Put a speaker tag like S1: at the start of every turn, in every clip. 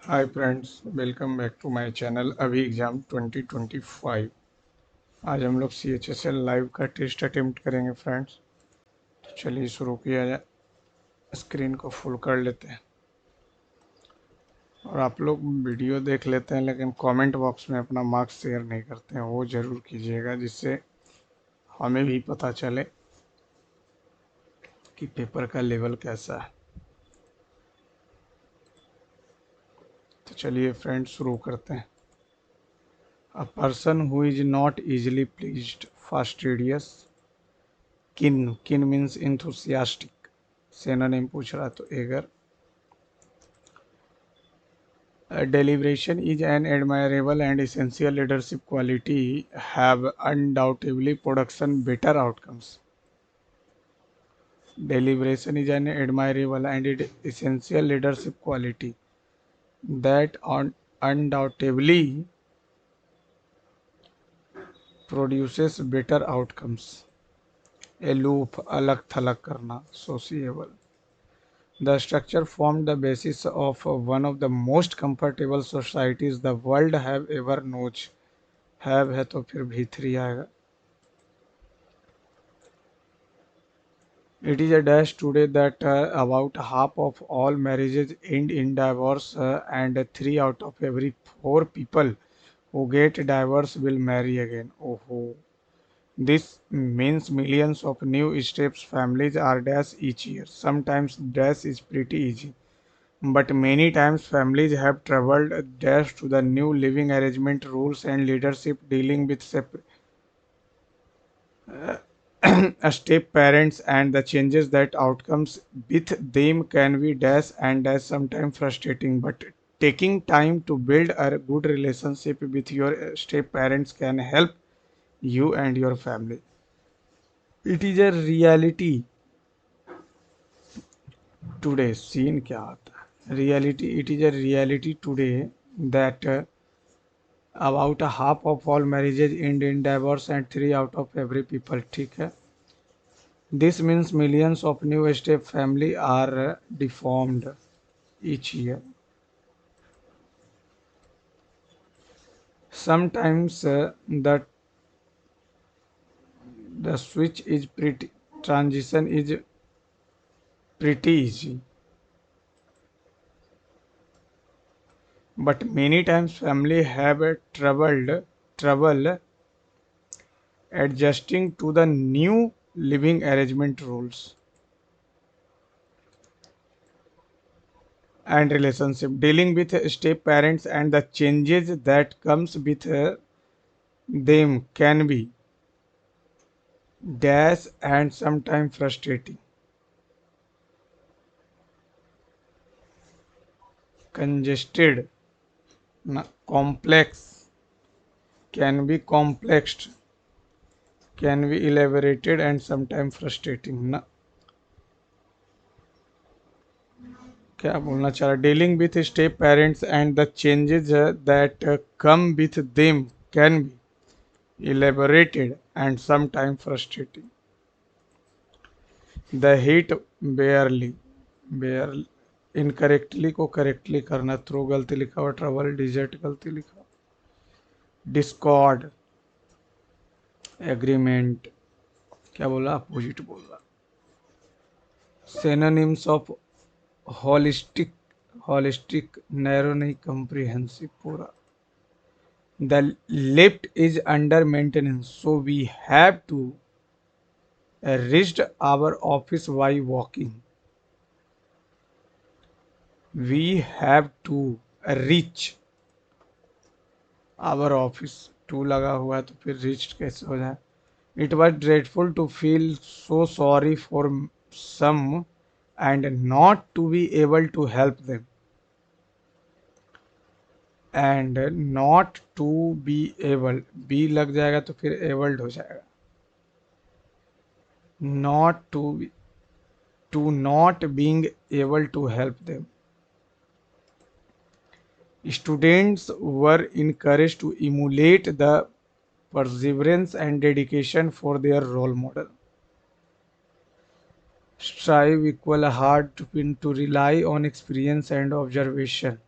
S1: Hi friends, welcome back to my channel अभी exam 2025। आज हम लोग CHSL लाइव का टेस्ट अटेम्प्ट करेंगे फ्रेंड्स। तो चलिए शुरू किया जाए। स्क्रीन को फुल कर लेते हैं और आप लोग वीडियो देख लेते हैं, लेकिन कमेंट बॉक्स में अपना मार्क्स शेयर नहीं करते हैं, वो ज़रूर कीजिएगा, जिससे हमें भी पता चले कि पेपर का लेवल कैसा है। तो चलिए फ्रेंड्स शुरू करते हैं। A person who is not easily pleased, fastidious, किन मीन्स इंथुसियास्टिक। सिनोनिम पूछ रहा तो eager. Deliberation is an admirable and essential leadership quality, have undoubtedly production better outcomes. Deliberation is an admirable and essential leadership quality that undoubtedly produces better outcomes. Aloof, अलग थलग करना, sociable. The structure formed the basis of one of the most comfortable societies the world have ever known. Have है तो फिर भीतरी आएगा। It is a dash today that about half of all marriages end in divorce, and 3 out of every 4 people who get divorced will marry again. Oh, this means millions of new steps families are dash each year. Sometimes dash is pretty easy, but many times families have traveled dash to the new living arrangement rules and leadership dealing with step parents and the changes that outcomes with them can be dash and dash sometimes frustrating, but taking time to build a good relationship with your step parents can help you and your family. It is a reality today. Scene क्या होता है? Reality. It is a reality today that about a half of all marriages end in divorce and 3 out of every people. ठीक है. This means millions of new step family are deformed each year. Sometimes the switch is pretty transition is pretty easy, but many times family have a trouble adjusting to the new living arrangement rules and relationship dealing with step parents and the changes that comes with them can be dash and sometimes frustrating. Congested, complex, can be complexed, can be elaborated and sometimes frustrating ना। क्या बोलना चाह रहा, dealing with step parents and the changes that come with them can be elaborated and sometimes frustrating. The heat barely incorrectly को correctly करना, through गलती लिखा हुआ, ट्रबल डिजर्ट गलती लिखा, डिस्कॉर्ड एग्रीमेंट, क्या बोला, अपोजिट बोला। Synonyms of holistic, holistic narrow नहीं, comprehensive पूरा। The lift is under maintenance, so we have to reach our office by walking. We have to reach our office, to लगा हुआ है तो फिर reached कैसे हो जाए। It was dreadful to feel so sorry for some and not to be able to help them. And not to be able, B लग जाएगा तो फिर एबल्ड हो जाएगा। not to not being able to help them. Students were encouraged to emulate the perseverance and dedication for their role model. Strive equal hard to rely on experience and observation.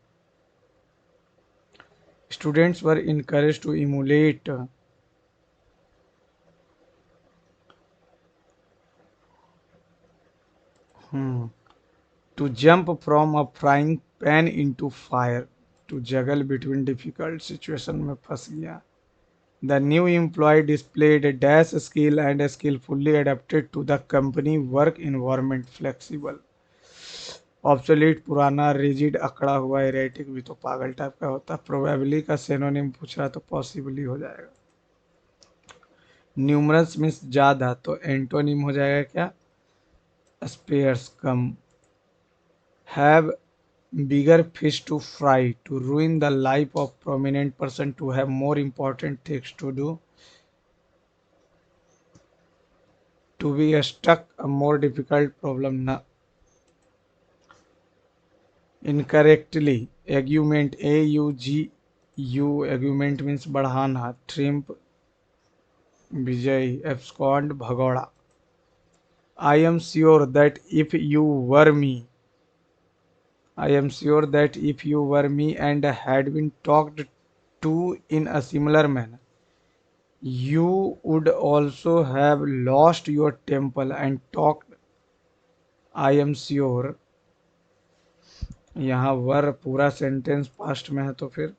S1: Students were encouraged to emulate hmm, to jump from a frying pan into fire, to juggle between difficult situation में फंस गया. The new employee displayed a dash skill and skillfully adapted to the company work environment. Flexible, obsolete, पुराना, rigid, अकड़ा हुआ, erratic भी तो पागल type का होता. Probably का synonym पूछ रहा तो possibly हो जाएगा. Numerous means ज्यादा, तो एंटोनिम हो जाएगा क्या? Sparse, come. Have bigger fish to fry, to ruin the life of prominent person, to have more important things to do, to be stuck, a more difficult problem. Na. Incorrectly, augment, AUGU, augment means बढ़ाना. Triumph, विजय. Abscond, भगोड़ा. I am sure that if you were me, I am sure that if you were me and had been talked to in a similar manner, you would also have lost your temple and talked. I am sure. यहाँ वर पूरा sentence past में है तो फिर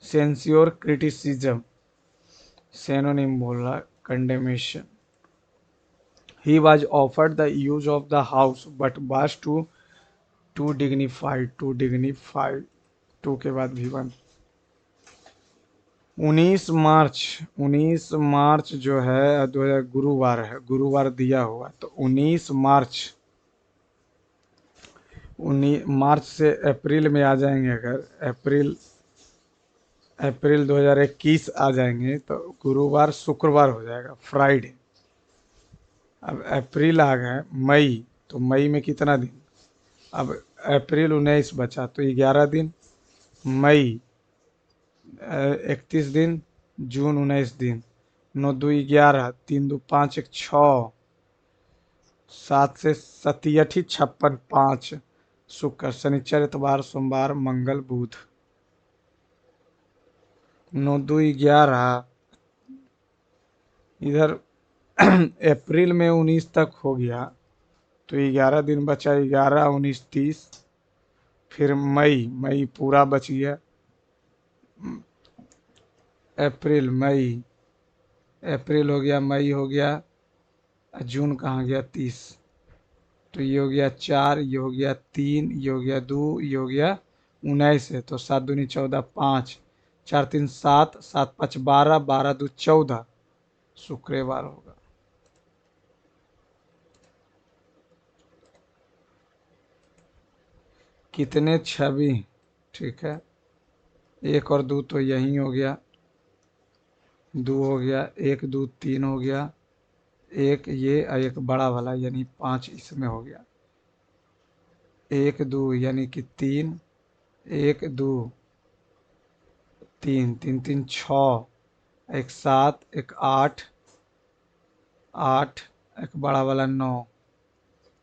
S1: सेंसियोर, criticism. Synonym बोल रहा, कंडेमेशन. He was offered the use of the house but was too dignified, too dignified. Too के बाद भी वन. 19 मार्च जो है 2000 गुरुवार है, गुरुवार दिया हुआ, तो 19 मार्च, 19 मार्च से अप्रैल में आ जाएंगे. अगर अप्रैल 2021 आ जाएंगे तो गुरुवार शुक्रवार हो जाएगा, फ्राइडे. अब अप्रैल आ गए, मई, तो मई में कितना दिन? अब अप्रैल 19 बचा तो 11 दिन. मई 31 दिन. जून 19 दिन. 9 2 11, 3 2 5 1 6, 7 से 87 56, 5. शुक्र, शनिचर, इतवार, सोमवार, मंगल, बुध. 9 2 11, इधर अप्रैल में 19 तक हो गया तो 11 दिन बचा. 11 19 30. फिर मई पूरा बच गया. अप्रैल मई, अप्रैल हो गया, मई हो गया, जून कहाँ गया? 30. तो ये हो गया 4, ये हो गया 3, ये हो गया 2, ये हो गया 19 है, तो 7 दूनी 14, 5, 4 3 7, 7 5 12, 12 2 14, शुक्रवार होगा. कितने? 26. ठीक है, 1 और 2 तो यही हो गया, 2 हो गया, 1 2 3 हो गया, एक ये और एक बड़ा वाला यानी 5 इसमें हो गया. 1 2 यानी कि 3, 1 2 3, 3 3 6, एक 7, एक 8, 8, एक बड़ा वाला 9,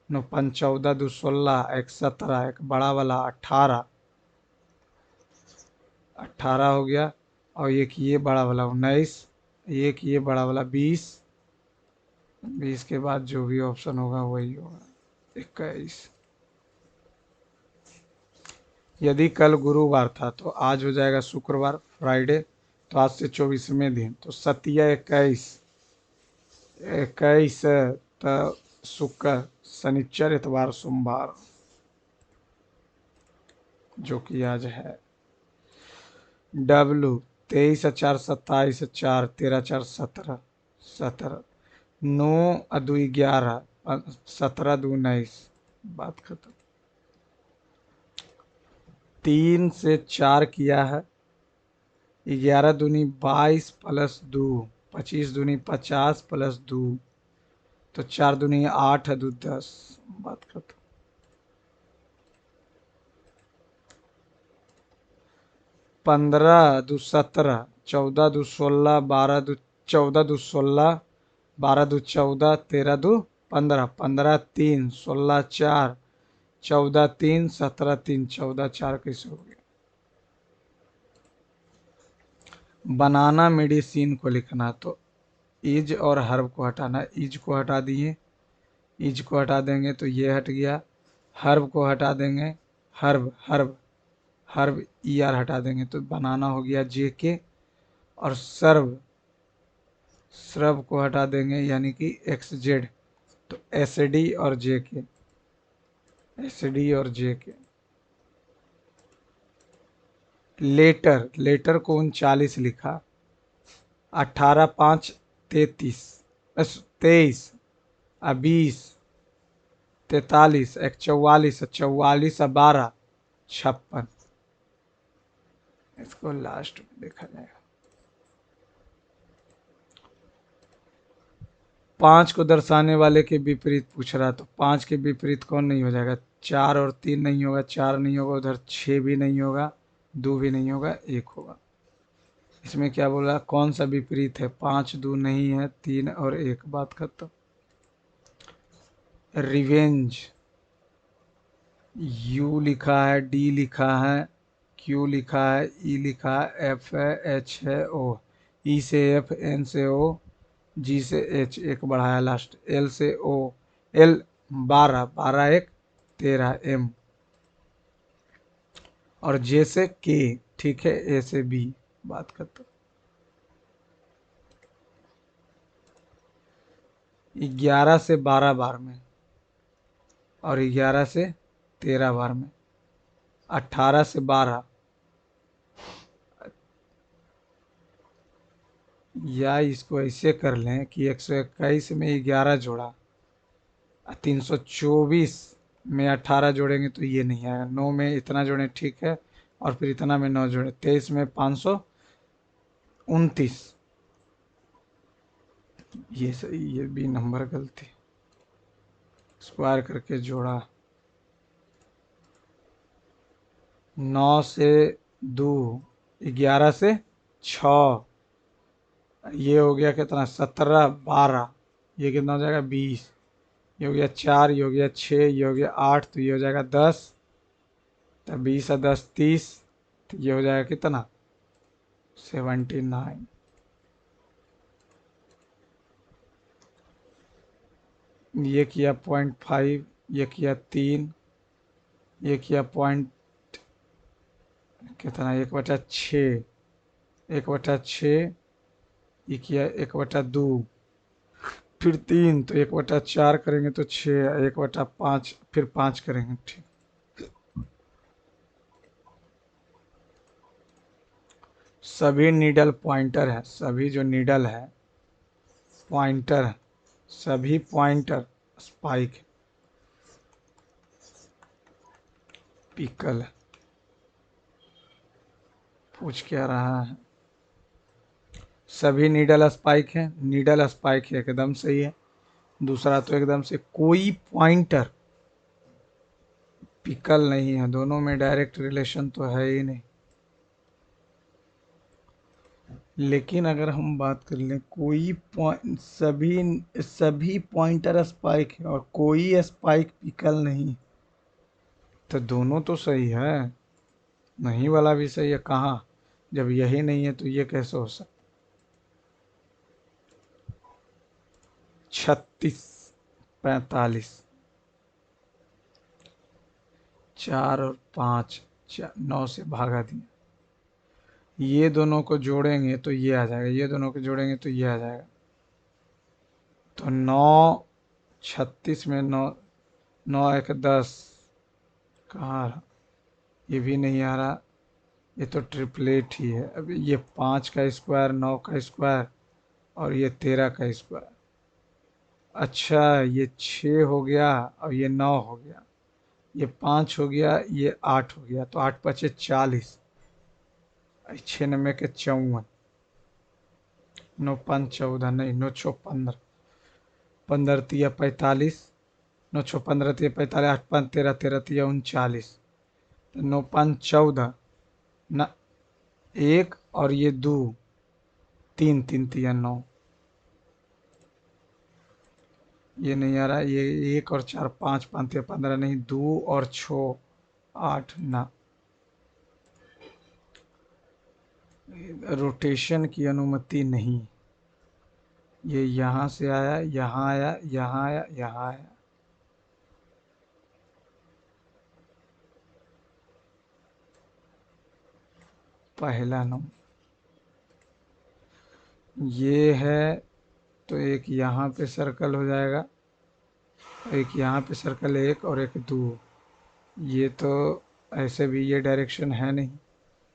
S1: 9 5 14, 2 16, एक 17, एक बड़ा वाला 18, 18 हो गया. और एक ये बड़ा वाला 19, एक ये बड़ा वाला 20, 20 के बाद जो भी ऑप्शन होगा वही होगा, 21. यदि कल गुरुवार था तो आज हो जाएगा शुक्रवार, फ्राइडे. तो आज से 24वें दिन, तो 7 21, 21 तो शुक्र, शनिचर, इतवार, सोमवार, जो कि आज है. डब्लू 23 4 27, 4 13 4 17, 17. 9 2 11, 17 2 19, बात खत्म. 3 से 4 किया है, 11 दूनी 22 प्लस 2, 25 दूनी 50 प्लस 2, तो 4 दूनी 8 2 10, बात खत्म. 15 2 17, 14 2 16, 12 2 14 2 16, 12 2 14, 13 2 15, 15 3, 16 4, 14 3 17 3 14 4 कैसे हो गया। बनाना मेडिसिन को लिखना, तो इज और हर्ब को हटाना, इज को हटा दिए, इज को हटा देंगे तो ये हट गया, हर्ब को हटा देंगे, herb herb herb E R हटा देंगे तो बनाना हो गया जे के, और सर्व सर्व को हटा देंगे यानी कि एक्स जेड, तो एस डी और जे के, एस डी और जे के। लेटर, लेटर को 39 लिखा, 18 5 33, 23, 20, 43, एक 44, 44 12 56। इसको लास्ट में देखा जाएगा। 5 को दर्शाने वाले के विपरीत पूछ रहा, तो 5 के विपरीत कौन नहीं हो जाएगा, 4 और 3 नहीं होगा, 4 नहीं होगा, उधर 6 भी नहीं होगा, 2 भी नहीं होगा, 1 होगा। इसमें क्या बोला, कौन सा विपरीत है, 5 2 नहीं है, 3 और 1, बात खत्म। रिवेंज, यू लिखा है, डी लिखा है, क्यू लिखा है, ई लिखा है, एफ है, एच है, ओ, ई से एफ, एन से ओ, जी से एच, एक बढ़ाया लास्ट, एल से ओ, एल 12, 12 1 13, एम, और जे से के, ठीक है, ए से बी, बात करते। 11 से 12 बार में, और 11 से 13 बार में, 18 से 12, या इसको ऐसे कर लें कि 121 में 11 जोड़ा, 324 में 18 जोड़ेंगे तो ये नहीं आएगा, 9 में इतना जोड़ें, ठीक है, और फिर इतना में 9 जोड़े, 23 में 529, ये सही, ये भी नंबर गलती, स्क्वायर करके जोड़ा, 9 से 2, 11 से 6, ये हो गया कितना, 17 12, ये कितना हो जाएगा 20, ये हो गया 4, ये हो गया 6, ये हो गया 8, तो ये हो जाएगा 10, तो 20 और 10 30, तो ये हो जाएगा कितना 79। ये किया 0.5, ये किया 3, ये किया पॉइंट कितना 1/6, 1/6, ये किया 1/2, फिर 3, तो 1/4 करेंगे तो 6, 1/5, फिर 5 करेंगे, ठीक। सभी नीडल पॉइंटर है, सभी जो नीडल है पॉइंटर है, सभी पॉइंटर स्पाइक पिकल है। पूछ क्या रहा है, सभी नीडल स्पाइक है, नीडल स्पाइक है, एकदम सही है। दूसरा तो एकदम से कोई पॉइंटर पिकल नहीं है, दोनों में डायरेक्ट रिलेशन तो है ही नहीं। लेकिन अगर हम बात कर लें कोई पॉइंट, सभी सभी पॉइंटर स्पाइक है और कोई स्पाइक पिकल नहीं, तो दोनों तो सही है, नहीं वाला भी सही है, कहाँ, जब यही नहीं है तो ये कैसे हो सकता। 36 45, 4 और 5, 9 से भागा दिया, ये दोनों को जोड़ेंगे तो ये आ जाएगा, ये दोनों को जोड़ेंगे तो ये आ जाएगा, तो 9 36 में 9, 9 1 10, कहाँ रहा? ये भी नहीं आ रहा, ये तो ट्रिपलेट ही है। अब ये 5 का स्क्वायर, 9 का स्क्वायर, और ये 13 का स्क्वायर, अच्छा ये 6 हो गया और ये 9 हो गया, ये 5 हो गया, ये 8 हो गया, तो 8 5 40, 96 के 54, 9 5 14, नहीं 9 6 15, 15 तिया 45, 9 6 15 तिया 45, 8 5 13, 13 तिया 39, 9 5 14 न, 1 और ये 2, 3 3 तिया 9, ये नहीं आ रहा, ये 1 और 4 5 5 15 नहीं, 2 और 6 8 ना। रोटेशन की अनुमति नहीं। ये यहाँ से आया, यहाँ आया, यहाँ आया, यहाँ आया। पहला नंबर ये है, तो एक यहाँ पे सर्कल हो जाएगा, एक यहाँ पे सर्कल, एक और एक दो। ये तो ऐसे भी ये डायरेक्शन है नहीं,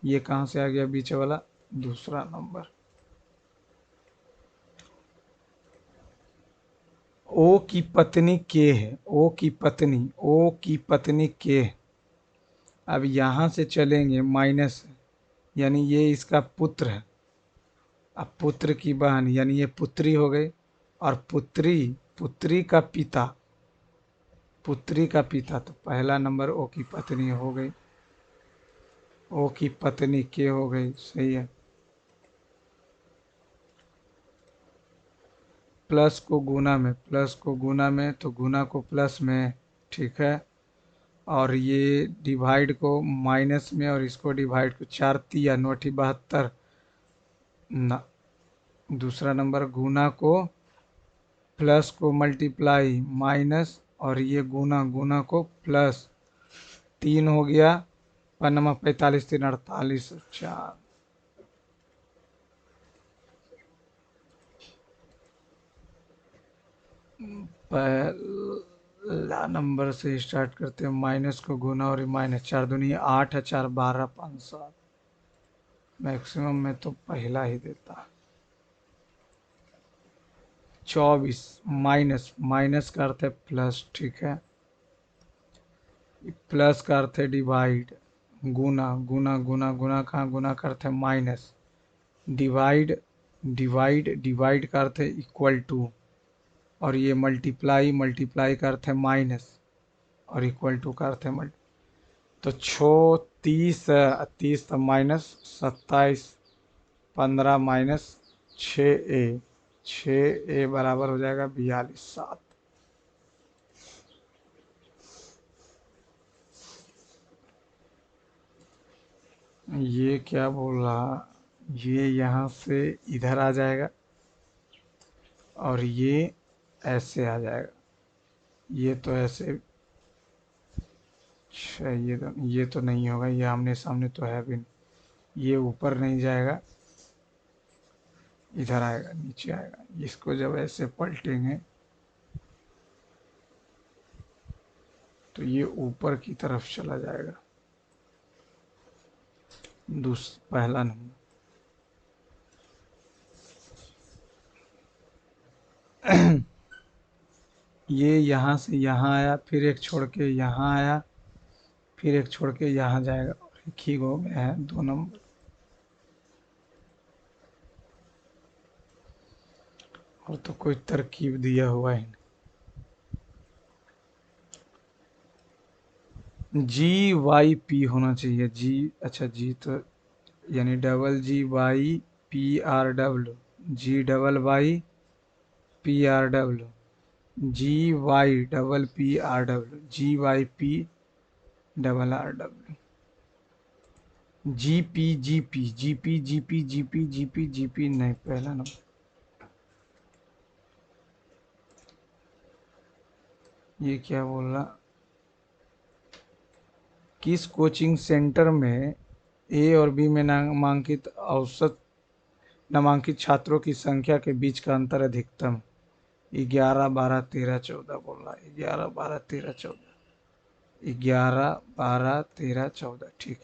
S1: ये कहाँ से आ गया बीच वाला? दूसरा नंबर। ओ की पत्नी के है, ओ की पत्नी, ओ की पत्नी के। अब यहाँ से चलेंगे माइनस, यानी ये इसका पुत्र है। अब पुत्र की बहन यानी ये पुत्री हो गई, और पुत्री, पुत्री का पिता, पुत्री का पिता, तो पहला नंबर ओ की पत्नी हो गई, ओ की पत्नी के हो गई, सही है। प्लस को गुना में, प्लस को गुना में, तो गुना को प्लस में, ठीक है। और ये डिवाइड को माइनस में, और इसको डिवाइड को, 4×3=72 ना। दूसरा नंबर गुना को, प्लस को मल्टीप्लाई माइनस, और ये गुना, गुना को प्लस, 3 हो गया, 5×45 3×48 4। पहला नंबर से स्टार्ट करते हैं, माइनस को गुना, और माइनस, 4×2=8 है, 4×12=5 7। मैक्सिमम में तो पहला ही देता। 24 माइनस, माइनस का अर्थ है प्लस, ठीक है। प्लस का अर्थ है डिवाइड, गुना, गुना गुना गुना, कहाँ गुना का अर्थ है माइनस, डिवाइड, डिवाइड, डिवाइड का अर्थ है इक्वल टू, और ये मल्टीप्लाई, मल्टीप्लाई का अर्थ है माइनस, और इक्वल टू का अर्थ है मल्टी। तो 36 30 तो माइनस 27, 15 माइनस 6a, 6a बराबर हो जाएगा 42 7। ये क्या बोल रहा, ये यहाँ से इधर आ जाएगा, और ये ऐसे आ जाएगा, ये तो ऐसे। अच्छा, ये तो नहीं होगा, ये आमने सामने तो है भी नहीं। ये ऊपर नहीं जाएगा, इधर आएगा, नीचे आएगा। इसको जब ऐसे पलटेंगे तो ये ऊपर की तरफ चला जाएगा। पहला नंबर। ये यहाँ से यहाँ आया, फिर एक छोड़ के यहाँ आया, फिर एक छोड़ के यहाँ जाएगा, और एक ही गो में है 2 नंबर। और तो कोई तरकीब दिया हुआ ही नहीं। GYP होना चाहिए, जी, अच्छा जी तो यानी GGYPRW, GYYPRW, GYPPRW, GPGP नहीं, पहला नंबर। ये क्या बोल रहा, किस कोचिंग सेंटर में ए और बी में नामांकित औसत नामांकित छात्रों की संख्या के बीच का अंतर अधिकतम? 11 12 13 14 बोल रहा है, 11 12 13 14, 11 12 13 14, ठीक।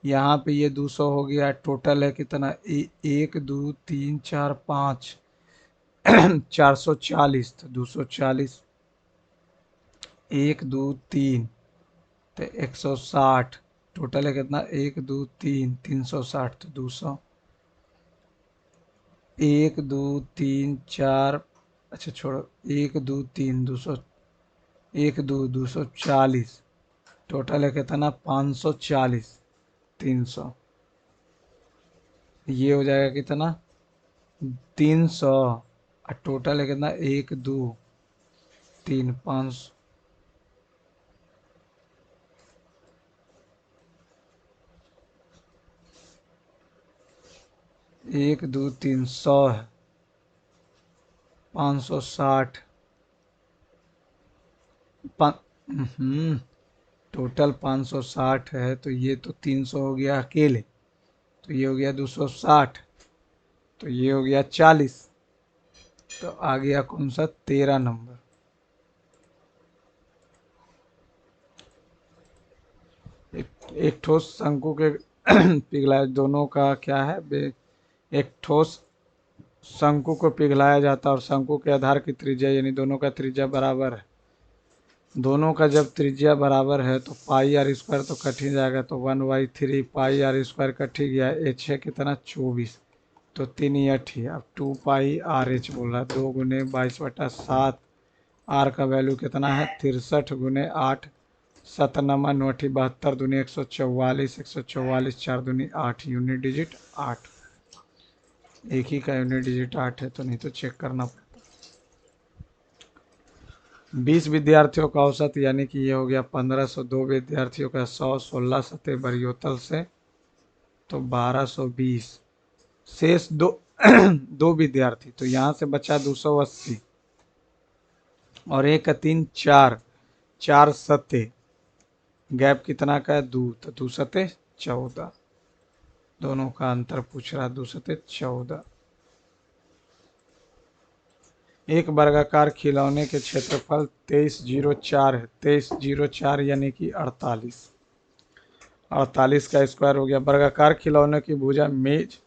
S1: यहाँ पे ये 200 हो गया, टोटल है कितना? 1 2 3 4 5, 440, तो 240, 1 2 3, तो 160, टोटल है कितना? 1 2 3 360, तो 200, 1 2 3 4, अच्छा छोड़ो, 1 2 3 200, 1 2 240, टोटल है कितना? 540, 300। ये हो जाएगा कितना? 300, और टोटल है कितना? 1 2 3 5 1 2 3 100 है, 560 टोटल 560 है, तो ये तो 300 हो गया अकेले, तो ये हो गया 260, तो ये हो गया 40, तो आ गया कौन सा 13 नंबर। एक ठोस शंकु के पिघलाए दोनों का क्या है एक ठोस शंकु को पिघलाया जाता है और शंकु के आधार की त्रिज्या यानी दोनों का त्रिज्या बराबर है। दोनों का जब त्रिज्या बराबर है तो पाई आर स्क्वायर तो कट ही जाएगा, तो 1/3 पाई आर स्क्वायर कट ही गया, एच है कितना 24, तो 3 8 ही, अब 2 पाई आर एच बोल रहा है, 2 गुने 22/7, आर का वैल्यू कितना है 63 गुने 8, 7 नमा 9 72 दूनी 144, 144 4 दूनी 8, यूनिट डिजिट 8, एक ही का यूनिट डिजिट 8 है, तो नहीं तो चेक करना पड़ता। 20 विद्यार्थियों का औसत यानी कि ये हो गया 1502 विद्यार्थियों का 100, 16 सतह बरियोतल से, तो 1220, शेष दो दो विद्यार्थी, तो यहाँ से बचा 280 और एक का 3 4, 4 सतह, गैप कितना का है 2, तो 2 सतह 14, दोनों का अंतर पूछ रहा है 2 सतह 14। एक वर्गाकार खिलौने के क्षेत्रफल 2304 है, 2304 यानी कि 48, 48 का स्क्वायर हो गया। वर्गाकार खिलौने की भुजा मेज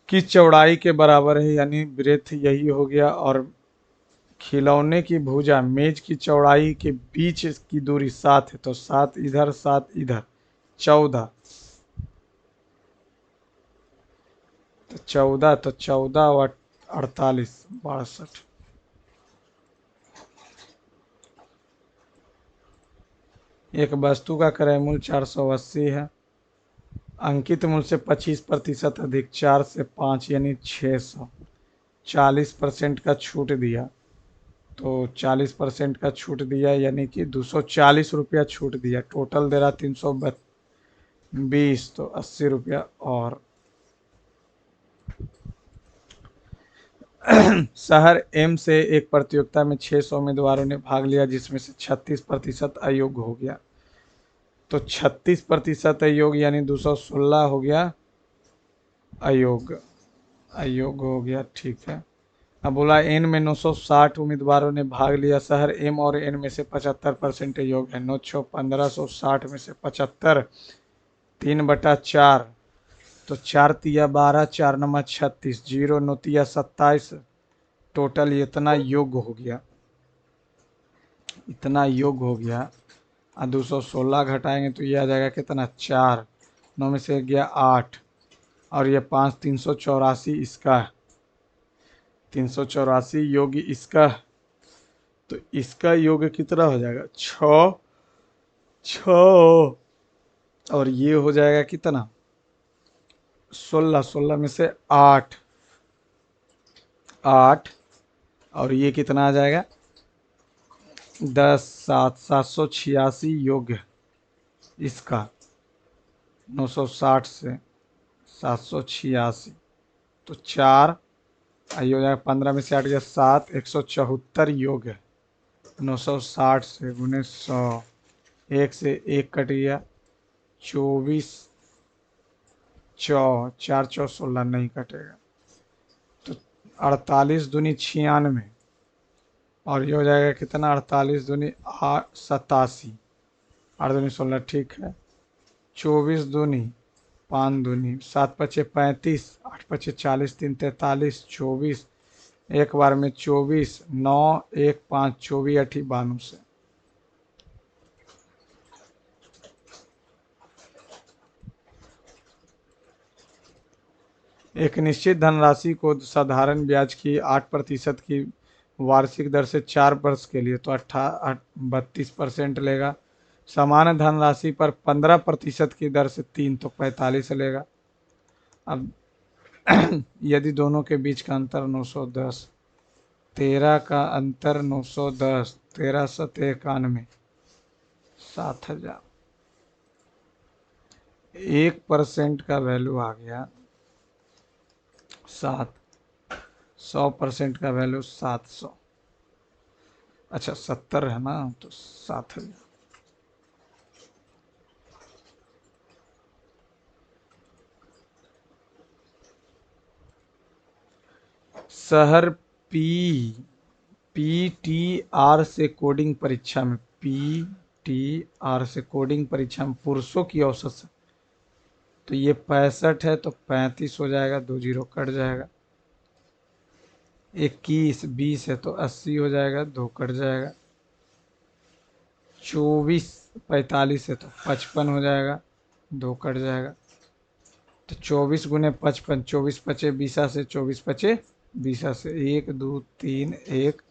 S1: की चौड़ाई के बराबर है, यानी ब्रेथ यही हो गया, और खिलौने की भुजा मेज की चौड़ाई के बीच की दूरी 7 है, तो 7 इधर 7 इधर, 14, तो 14, तो 14 और 48 62। एक वस्तु का क्रय मूल्य 480 है, अंकित मूल्य से 25% अधिक 4 से 5 यानी 600, 40% का छूट दिया, तो 40% का छूट दिया यानी कि 240 रुपया छूट दिया, टोटल दे रहा 320, तो 80 रुपया और। शहर एम से एक प्रतियोगिता में 600 उम्मीदवारों ने भाग लिया जिसमें से 36% अयोग्य हो गया, तो 36% अयोग्य यानी 216 हो गया अयोग्य, अयोग्य हो गया, ठीक है। अब बोला एन में 960 उम्मीदवारों ने भाग लिया, शहर एम और एन में से 75% योग्य है, 1560 में से 75, 3/4, तो 4 तिया 12, 4 नमा 36, 0 9 तिया 27, टोटल इतना योग्य हो गया, इतना योग्य हो गया। 216 घटाएंगे तो ये आ जाएगा कितना 4, 9 में से गया 8, और ये 5, 384 इसका, 384 योग्य इसका, तो इसका योग कितना हो जाएगा 6, 6, और ये हो जाएगा कितना 16, 16 में से 8, 8, और ये कितना आ जाएगा 10, 7, 786 योग्य इसका, 960 से 786, तो 4, ये हो जाएगा 15 में से 8 गया 7, 174 योग्य, 960 से गुने 100, एक से एक कट गया 24, 4 4 16 नहीं कटेगा, तो 48 दूनी 96, और ये हो जाएगा कितना 48 दूनी 87, 8 दूनी 16, ठीक है, 24 दूनी 5 दूनी 7 पचे 35, 8 पचे 40, 3 43, 24, एक बार में 24, 9 1 5, 24 8 92 से। एक निश्चित धनराशि को साधारण ब्याज की 8% की वार्षिक दर से 4 वर्ष के लिए तो 32% लेगा, समान धनराशि पर 15% की दर से 3 तो 45 लेगा। अब यदि दोनों के बीच का अंतर 910, 13 का अंतर 910, 1391, 7,000। 1% का वैल्यू आ गया 7। 100% का वैल्यू 700। अच्छा 70 है ना, तो 7,000। शहर पी PTR से कोडिंग परीक्षा में, PTR से कोडिंग परीक्षा में पुरुषों की औसत, तो ये 65 है तो 35 हो जाएगा, 2 जीरो कट जाएगा। 21, 20 है तो 80 हो जाएगा, 2 कट जाएगा। 24, 45 है तो 55 हो जाएगा, 2 कट जाएगा। तो 24 गुने 55, 24 पचे 20 से, 24 पचे 20 से, 1 2 3 1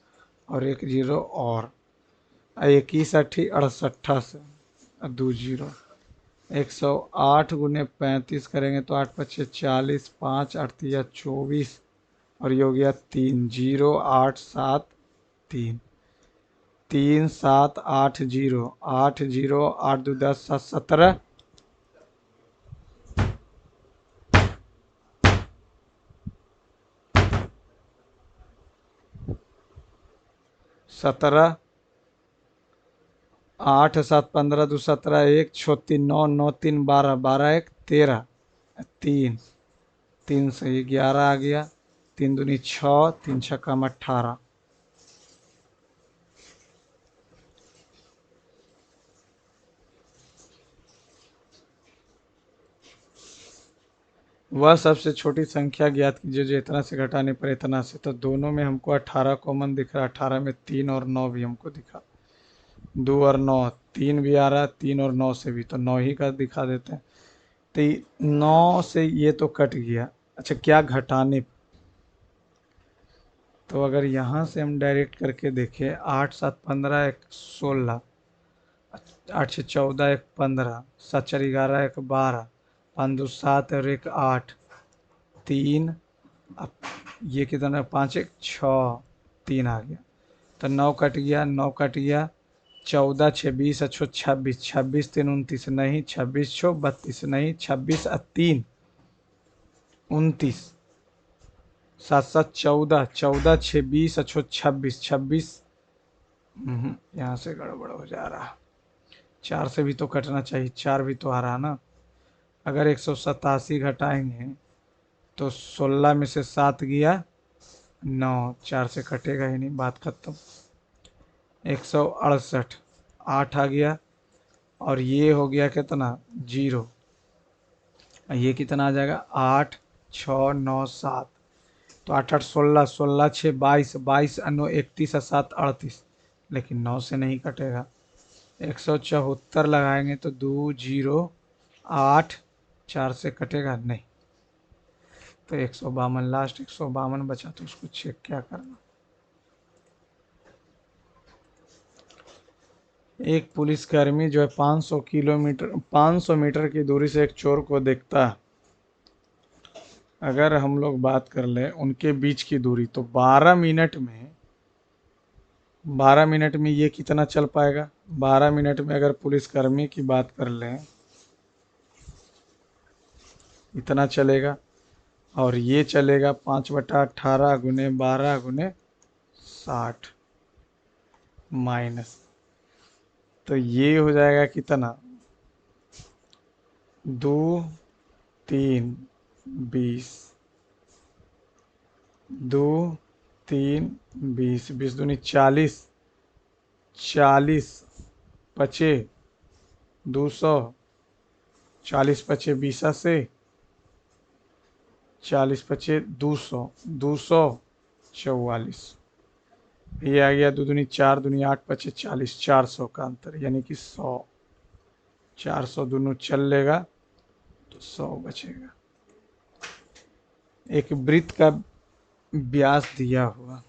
S1: और 1 जीरो और 21 अठी 68 से, 2 जीरो। 108 गुने 35 करेंगे तो 8 पचे 40, 5 8 तिया 24 और ये हो गया 3 जीरो 8 7 3, 3 7 8 जीरो, 8 जीरो 8 2 10 7 17, 17, 8 7 15 2 17, 1 6 3 9 9 3 12, 12 1 13, 3, 3 से 11 आ गया, 3 दूनी 6, 3 छक्का 18। वह सबसे छोटी संख्या ज्ञात कीजिए जो इतना से घटाने पर इतना से, तो दोनों में हमको 18 कॉमन दिख रहा है, 18 में 3 और 9 भी हमको दिखा, 2 और 9, 3 भी आ रहा है, 3 और 9 से भी, तो 9 ही का दिखा देते हैं। तो 9 से ये तो कट गया। अच्छा क्या घटाने, तो अगर यहाँ से हम डायरेक्ट करके देखें, 8 7 15 1 16, 8 से 14 1 15, 7 4 11 1 12, 5 2 7 और 1 8, 3, अब ये कितना, 5 1 6, 3 आ गया, तो 9 कट गया, 9 कट गया। 14 26 अच्छो 26, 26 3 29 नहीं, 26 छो 32 नहीं, 26 3 29, 7 7 14, 14 26 अच्छो 26, 26, यहाँ से गड़बड़ हो जा रहा। 4 से भी तो कटना चाहिए, 4 भी तो आ रहा ना। अगर 187 घटाएंगे तो 16 में से 7 गया 9, 4 से कटेगा ही नहीं, बात खत्म। 168, 8 आ गया और ये हो गया कितना, जीरो। ये कितना आ जाएगा, 8 6 9 7, तो 8 8 16, 16 6 22, 22 9 31 और 7 38, लेकिन 9 से नहीं कटेगा। 174 लगाएंगे तो 2 जीरो 8, 4 से कटेगा नहीं, तो 152 लास्ट, 152 बचा, तो उसको चेक क्या करना। एक पुलिसकर्मी जो है 500 मीटर की दूरी से एक चोर को देखता है। अगर हम लोग बात कर लें उनके बीच की दूरी, तो 12 मिनट में ये कितना चल पाएगा। 12 मिनट में अगर पुलिसकर्मी की बात कर लें, इतना चलेगा, और ये चलेगा 5/18 गुने 12 गुने 60 माइनस, तो ये हो जाएगा कितना, 2 3 20, 2 3 20, 20 दूनी 40, 40 पचे 200, 40 पचे 20 से, 40 पचे 200, 244, ये आ गया 2 दूनी 4 दूनी 8 पचे 40, 400 का अंतर, यानी कि 100, 400 दोनों चल लेगा तो 100 बचेगा। एक वृत्त का व्यास दिया हुआ,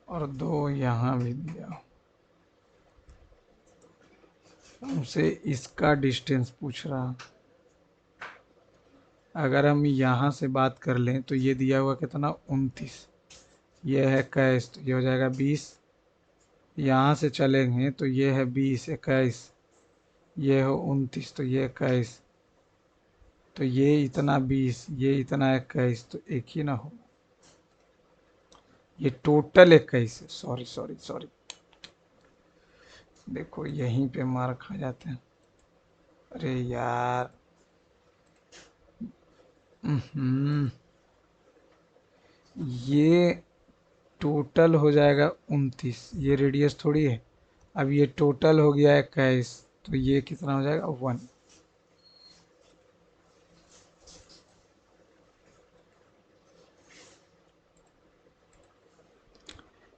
S1: और 2 यहाँ भी दिया, हमसे इसका डिस्टेंस पूछ रहा। अगर हम यहाँ से बात कर लें तो ये दिया हुआ कितना 29, ये है 21, तो ये हो जाएगा 20। यहाँ से चलेंगे तो ये है 20, 21, ये हो 29, तो ये 21, तो ये इतना 20, ये इतना 21, तो एक ही ना हो, ये टोटल 21 है। सॉरी सॉरी सॉरी, देखो यहीं पे मार खा जाते हैं। अरे यार, हम्म, ये टोटल हो जाएगा 29, ये रेडियस थोड़ी है। अब ये टोटल हो गया 21, तो ये कितना हो जाएगा 1।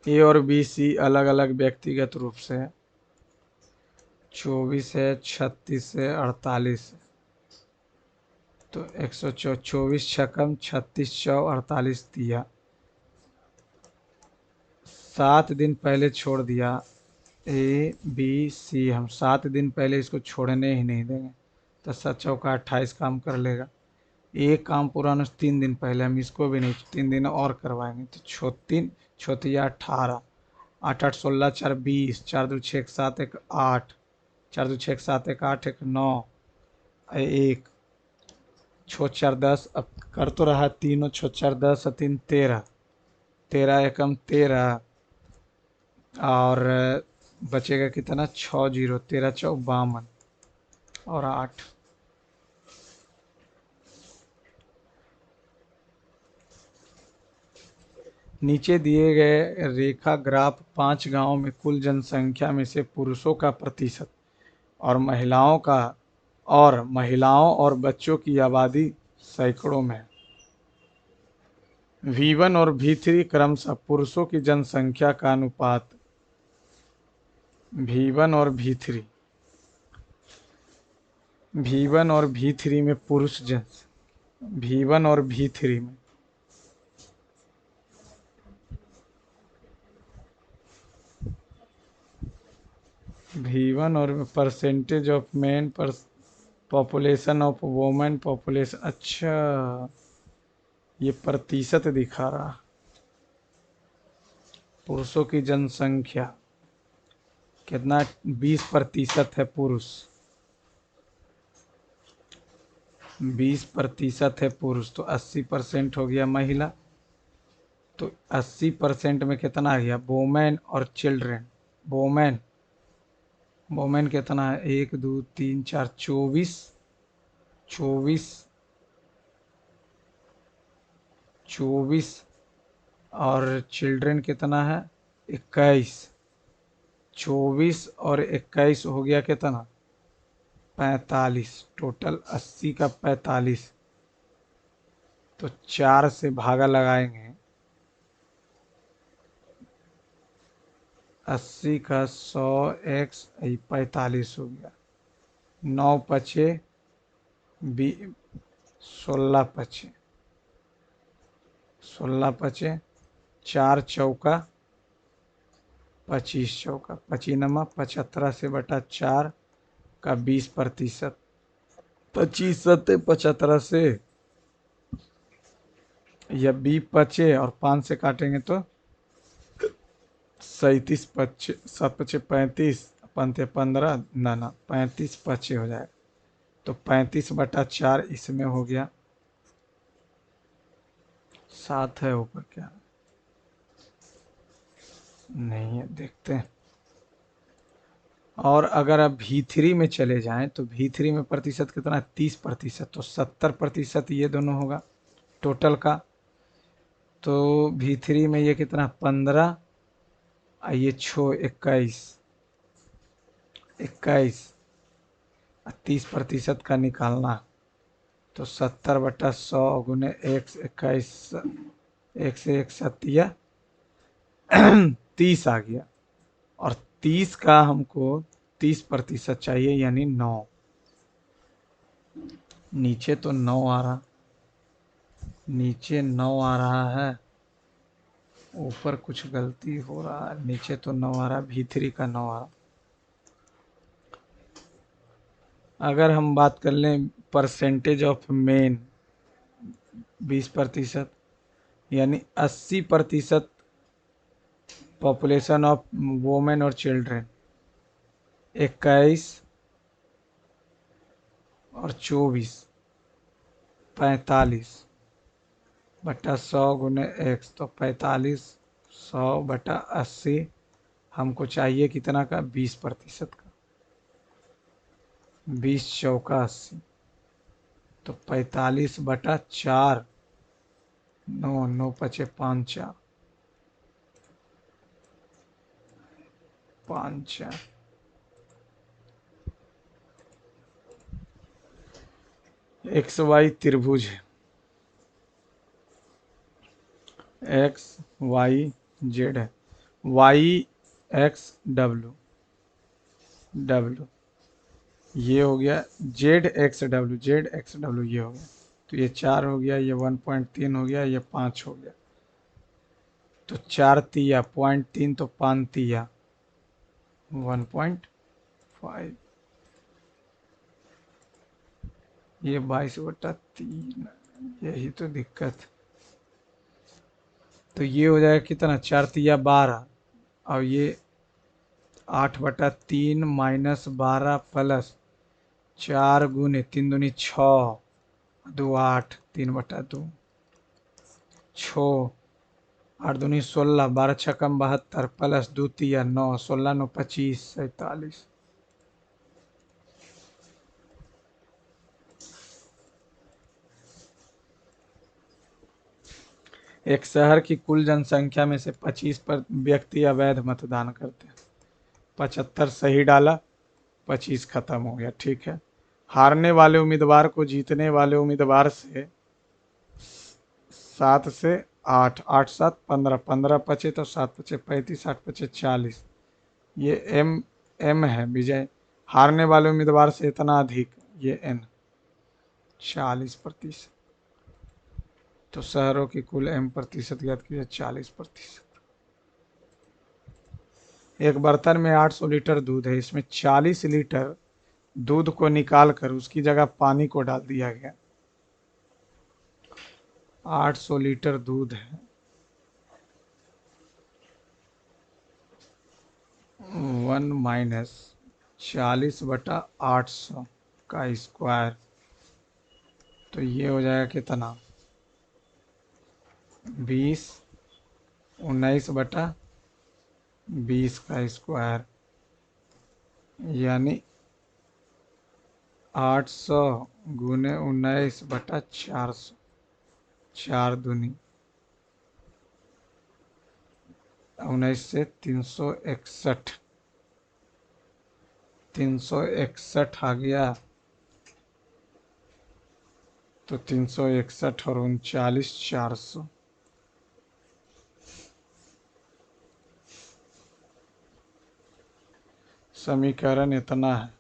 S1: ए और बी सी अलग अलग व्यक्तिगत रूप से है। 24 है, 36 है, 48 है। तो 124 छकम 36 चौ 48 दिया। 7 दिन पहले छोड़ दिया। ए बी सी, हम 7 दिन पहले इसको छोड़ने ही नहीं देंगे। तो 7 चौका 28 काम कर लेगा। एक काम पूरा होने से 3 दिन पहले हम इसको भी नहीं, 3 दिन और करवाएंगे। तो 3 छोतिया 18, 8 8 16 4 20, 4 2 6 7 1 8, 4 2 6 7 1 8 1 9, 1 छो 4 10। अब कर तो रहा तीनों, छो 4 10 3 13, 13 एकम 13, और बचेगा कितना 6 0, 13 चौ 52 और 8। नीचे दिए गए रेखा ग्राफ 5 गांवों में कुल जनसंख्या में से पुरुषों का प्रतिशत और महिलाओं और बच्चों की आबादी सैकड़ों में है। V1 और V3 क्रमशः पुरुषों की जनसंख्या का अनुपात। V1 और V3, V1 और V3 में पुरुष जन, V1 और V3 में V1 और परसेंटेज ऑफ मैन पर पॉपुलेशन ऑफ वोमेन पॉपुलेशन। अच्छा, ये प्रतिशत दिखा रहा। पुरुषों की जनसंख्या कितना, 20% है पुरुष, 20% है पुरुष, तो 80% हो गया महिला। तो 80% में कितना आ गया वोमेन और चिल्ड्रेन। वोमेन, वोमेन कितना है 1 2 3 4 24, 24, 24, और चिल्ड्रेन कितना है 21। 24 और 21 हो गया कितना 45, टोटल 80 का 45। तो 4 से भागा लगाएंगे, 80 का 100 एक्स 45 हो गया। 9 पचे 16 पचे, 16 पचे, 4 चौका 25 चौका 25 नमा 75 से बटा 4 का 20%। 25 सत्ते 75 से, या 20 पचे और 5 से काटेंगे तो 37 पचे, 7 पचे 35, पंते 15, ना 35 पचे हो जाएगा। तो 35/4 इसमें हो गया। 7 है ऊपर, क्या नहीं है, देखते हैं। और अगर आप V3 में चले जाएं तो V3 में प्रतिशत कितना है 30%, तो 70% ये दोनों होगा टोटल का। तो V3 में ये कितना 15, ये 21, 21, 30% का निकालना। तो 70/100 गुने 21, एक से एक सत्या 30 आ गया। और 30 का हमको 30% चाहिए, यानी 9। नीचे तो 9 आ रहा, नीचे 9 आ रहा है, ऊपर कुछ गलती हो रहा है। नीचे तो 9 आ रहा है, V3 का 9 आ रहा। अगर हम बात कर लें परसेंटेज ऑफ मेन 20%, यानी 80% पॉपुलेशन ऑफ वोमेन और चिल्ड्रेन, 21 और 24, 45/100 × x, तो 45/100/80। हमको चाहिए कितना का? 20% का। 20 × 4 = 80, तो 45/4, 9 9 × 5 = 4, 5 4। एक्स वाई त्रिभुज है, एक्स वाई जेड है, वाई एक्स डब्ल्यू डब्ल्यू, ये हो गया जेड एक्स डब्ल्यू, ये हो गया। तो ये 4 हो गया, ये 1.3 हो गया, ये 5 हो गया। तो 4 तिया 0.3, तो 5 तिया 1.5, ये 22/3। यही तो दिक्कत। तो ये हो जाएगा कितना? 4 तिया 12, और ये 8/3 -12 प्लस 4 गुने 3 दूनी 6, 2 8, 3/2, 6, 8 दूनी 16, 12 छक्कम 72 प्लस 2 तिया 9, 16 9 25, 47। एक शहर की कुल जनसंख्या में से 25 पर व्यक्ति अवैध मतदान करते हैं। 75 सही डाला, 25 खत्म हो गया। ठीक है। हारने वाले उम्मीदवार को जीतने वाले उम्मीदवार से 7 से 8, 8 7 15, 15 बचे तो 7 बचे 35, 8 बचे 40। ये एम है विजय। हारने वाले उम्मीदवार से इतना अधिक, ये एन, 40%। तो शहरों की कुल एम प्रतिशत ज्ञात कीजिए, 40%। एक बर्तन में 800 लीटर दूध है, इसमें 40 लीटर दूध को निकाल कर उसकी जगह पानी को डाल दिया गया। 800 लीटर दूध है, 1 माइनस 40/800 का स्क्वायर, तो ये हो जाएगा कितना? 20, 19/20 का स्क्वायर, यानी 800 गुने 19/400, 4 दूनी 19 से 361, 361 आ गया। तो 361 और 39 400। समीकरण इतना है,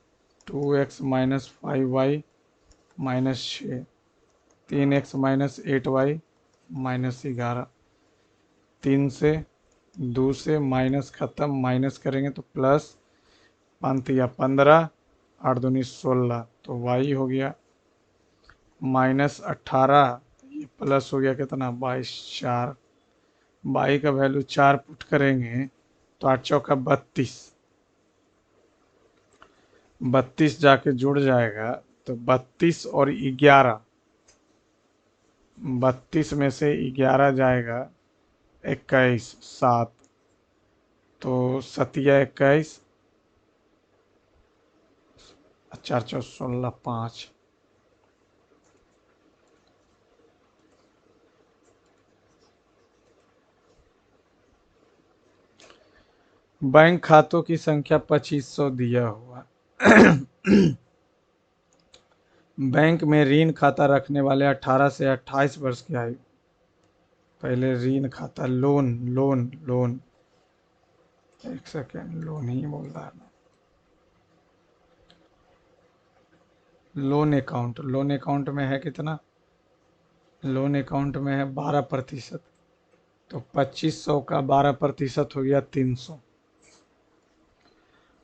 S1: 2x - 5y -6, 3x - 8y -11, 3 से 2 से माइनस खत्म, माइनस करेंगे तो प्लस, 5 या 15, 8 दूनी 16, तो y हो गया -18, ये प्लस हो गया कितना? 22 4। y का वैल्यू 4 पुट करेंगे तो 8 चौका 32, 32 जाके जुड़ जाएगा। तो 32 और 11, 32 में से 11 जाएगा, 21 7, तो 7 या 21, 4 4 16 5। बैंक खातों की संख्या 2500 दिया हुआ। बैंक में ऋण खाता रखने वाले 18 से 28 वर्ष की आयु, पहले ऋण खाता, लोन लोन लोन, एक सेकेंड, लोन ही बोल रहा है। लोन अकाउंट में है कितना? लोन अकाउंट में है 12%, तो 2500 का 12% हो गया 300।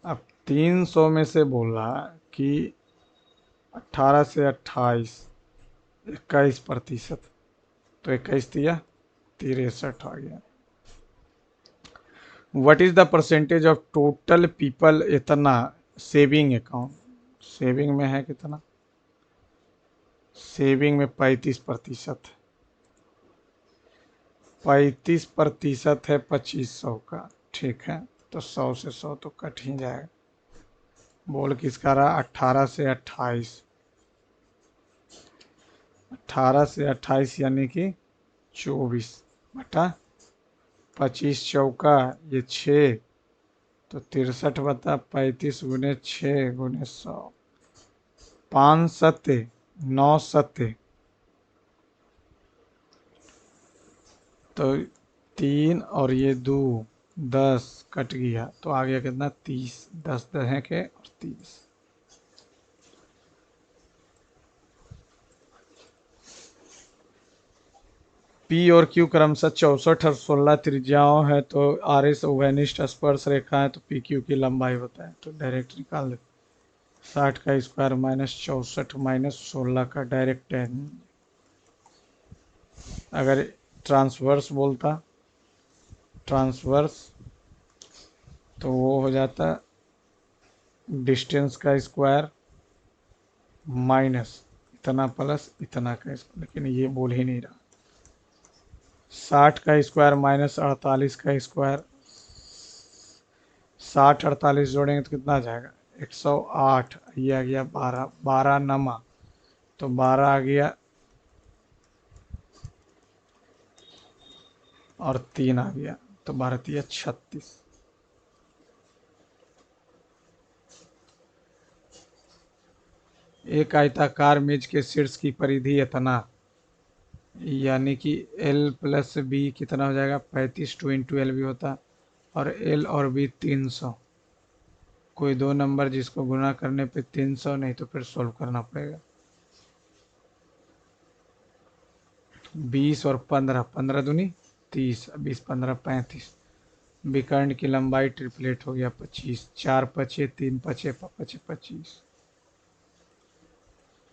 S1: अब 300 में से बोला कि 18 से 28, 21%। तो 21 दिया, 63 आ गया। What is the percentage of total people इतना सेविंग अकाउंट? सेविंग में है कितना? सेविंग में 35%। 35% है 2500 का। ठीक है, तो 100 से 100 तो कट ही जाएगा। बोल किसका रहा? 18 से 28। 18 से 28 यानी कि 24 बटा 25 चौका ये 6, तो 63 बता 35 गुने 6 गुने 100। 5 सत्ते 9 सत्ते, तो 3 और ये 2, 10 कट गया, तो आ गया कितना? 30। 10 दहें के और 30। पी और क्यू क्रमशः 64 और 16 त्रिज्याओं है, तो आर एस ओवेनिस्ट स्पर्श रेखा है, तो पी क्यू की लंबाई बताए, तो डायरेक्ट निकाल दे। 60 का स्क्वायर माइनस 64 माइनस 16 का डायरेक्ट है। अगर ट्रांसवर्स बोलता, ट्रांसवर्स, तो वो हो जाता डिस्टेंस का स्क्वायर माइनस इतना प्लस इतना का स्क्वायर, लेकिन ये बोल ही नहीं रहा। 60 का स्क्वायर माइनस 48 का स्क्वायर, 60 48 जोड़ेंगे तो कितना आ जाएगा? 108। ये आ गया 12, 12 नमा, तो 12 आ गया और 3 आ गया, तो 12 3 36। एक आयताकार मेज के शीर्ष की परिधि इतना, यानी कि एल प्लस बी कितना हो जाएगा? 35 2 इंटू एल भी होता, और एल और बी 300। कोई दो नंबर जिसको गुना करने पे 300, नहीं तो फिर सोल्व करना पड़ेगा। 20 और 15, 15 दूनी 30, 20 15 35। विकर्ण की लंबाई ट्रिपलेट हो गया 25। 4 पचे 3 पचे पचे 25।